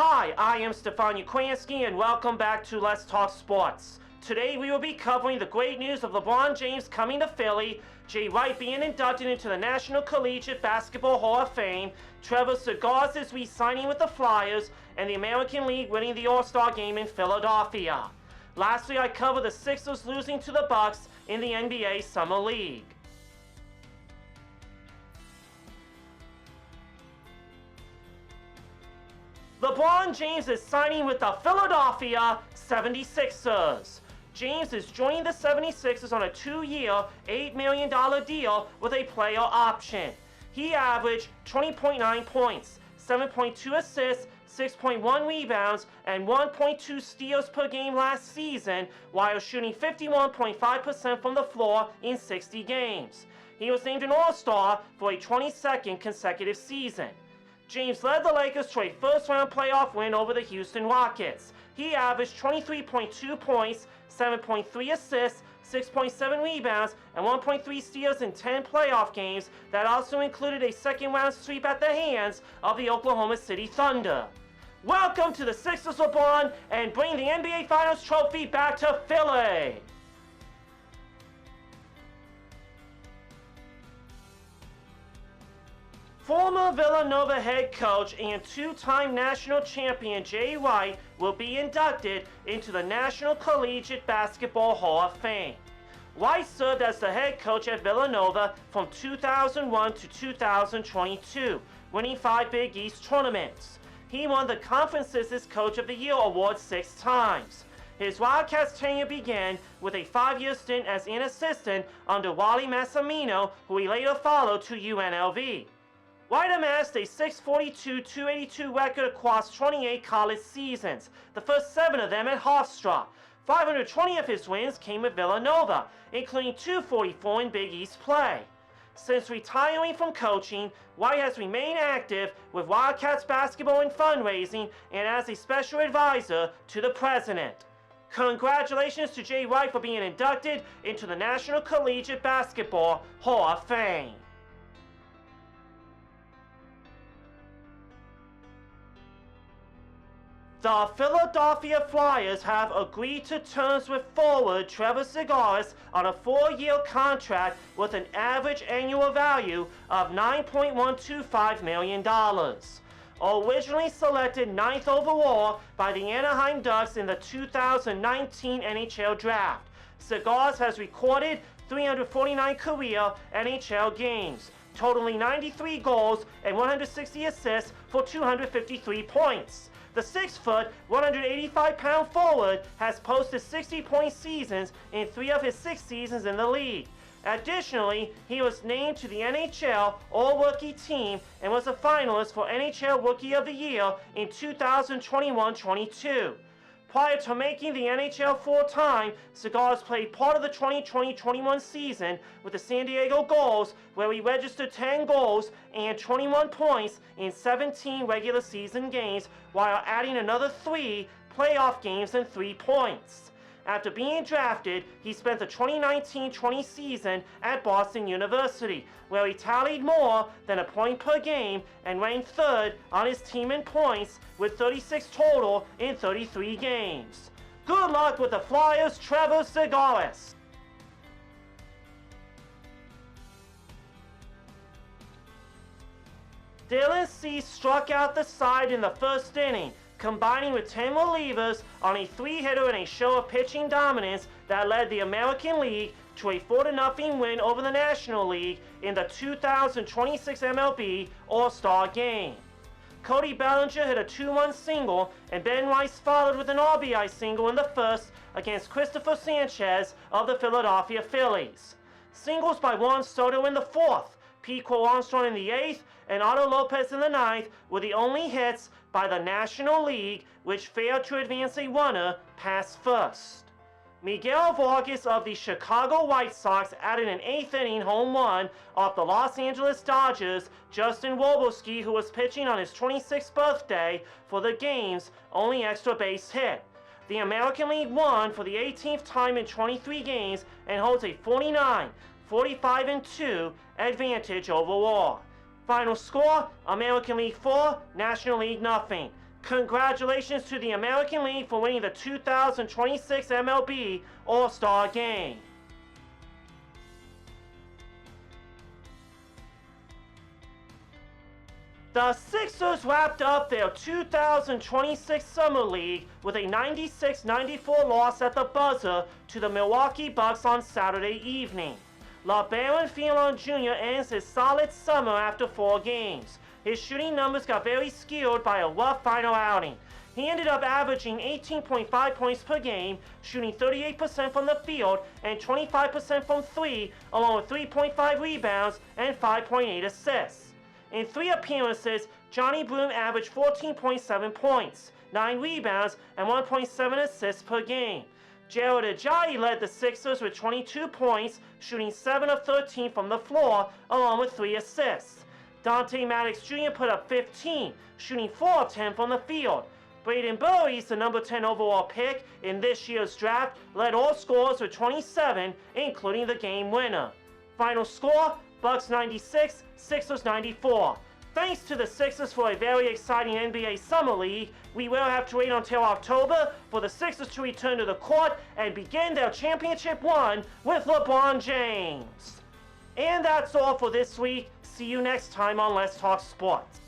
Hi, I am Stefan Ukrainsky and welcome back to Let's Talk Sports. Today we will be covering the great news of LeBron James coming to Philly, Jay Wright being inducted into the National Collegiate Basketball Hall of Fame, Trevor Zegras re-signing with the Flyers, and the American League winning the All Star Game in Philadelphia. Lastly, I cover the Sixers losing to the Bucks in the NBA Summer League. LeBron James is signing with the Philadelphia 76ers. James is joining the 76ers on a 2-year, $8 million deal with a player option. He averaged 20.9 points, 7.2 assists, 6.1 rebounds, and 1.2 steals per game last season, while shooting 51.5% from the floor in 60 games. He was named an All-Star for a 22nd consecutive season. James led the Lakers to a first-round playoff win over the Houston Rockets. He averaged 23.2 points, 7.3 assists, 6.7 rebounds, and 1.3 steals in 10 playoff games that also included a second-round sweep at the hands of the Oklahoma City Thunder. Welcome to the Sixers, LeBron, and bring the NBA Finals trophy back to Philly! Former Villanova head coach and two-time national champion Jay Wright will be inducted into the National Collegiate Basketball Hall of Fame. Wright served as the head coach at Villanova from 2001 to 2022, winning 5 Big East tournaments. He won the conference's Coach of the Year award 6 times. His Wildcats tenure began with a 5-year stint as an assistant under Wally Massimino, who he later followed to UNLV. Wright amassed a 642-282 record across 28 college seasons, the first 7 of them at Hofstra. 520 of his wins came at Villanova, including 244 in Big East play. Since retiring from coaching, Wright has remained active with Wildcats basketball and fundraising and as a special advisor to the president. Congratulations to Jay Wright for being inducted into the National Collegiate Basketball Hall of Fame. The Philadelphia Flyers have agreed to terms with forward Trevor Zegras on a 4-year contract with an average annual value of $9.125 million. Originally selected 9th overall by the Anaheim Ducks in the 2019 NHL Draft, Zegras has recorded 349 career NHL games, totaling 93 goals and 160 assists for 253 points. The 6-foot, 185-pound forward has posted 60-point seasons in 3 of his 6 seasons in the league. Additionally, he was named to the NHL All-Rookie team and was a finalist for NHL Rookie of the Year in 2021-22. Prior to making the NHL full-time, Zegras played part of the 2020-21 season with the San Diego Gulls, where he registered 10 goals and 21 points in 17 regular season games, while adding another 3 playoff games and 3 points. After being drafted, he spent the 2019-20 season at Boston University, where he tallied more than a point per game and ranked 3rd on his team in points with 36 total in 33 games. Good luck with the Flyers, Trevor Zegras. Dylan Cease struck out the side in the first inning, combining with 10 relievers on a 3-hitter in a show of pitching dominance that led the American League to a 4-0 win over the National League in the 2026 MLB All Star Game. Cody Bellinger hit a 2-run single, and Ben Rice followed with an RBI single in the first against Christopher Sanchez of the Philadelphia Phillies. Singles by Juan Soto in the 4th, Pico Armstrong in the 8th, and Otto Lopez in the 9th were the only hits by the National League which failed to advance a runner past first. Miguel Vargas of the Chicago White Sox added an 8th inning home run off the Los Angeles Dodgers' Justin Wobolski, who was pitching on his 26th birthday, for the game's only extra base hit. The American League won for the 18th time in 23 games and holds a 45-2 advantage overall. Final score, American League 4, National League nothing. Congratulations to the American League for winning the 2026 MLB All Star Game. The Sixers wrapped up their 2026 Summer League with a 96-94 loss at the buzzer to the Milwaukee Bucks on Saturday evening. LeBron James Jr. ends his solid summer after 4 games. His shooting numbers got very skewed by a rough final outing. He ended up averaging 18.5 points per game, shooting 38% from the field and 25% from 3, along with 3.5 rebounds and 5.8 assists. In 3 appearances, Johnny Bloom averaged 14.7 points, 9 rebounds, and 1.7 assists per game. Jared Ajayi led the Sixers with 22 points, shooting 7 of 13 from the floor, along with 3 assists. Dante Maddox Jr. put up 15, shooting 4 of 10 from the field. Braden Burries, the number 10 overall pick in this year's draft, led all scorers with 27, including the game winner. Final score, Bucks 96, Sixers 94. Thanks to the Sixers for a very exciting NBA Summer League. We will have to wait until October for the Sixers to return to the court and begin their championship run with LeBron James. And that's all for this week. See you next time on Let's Talk Sports.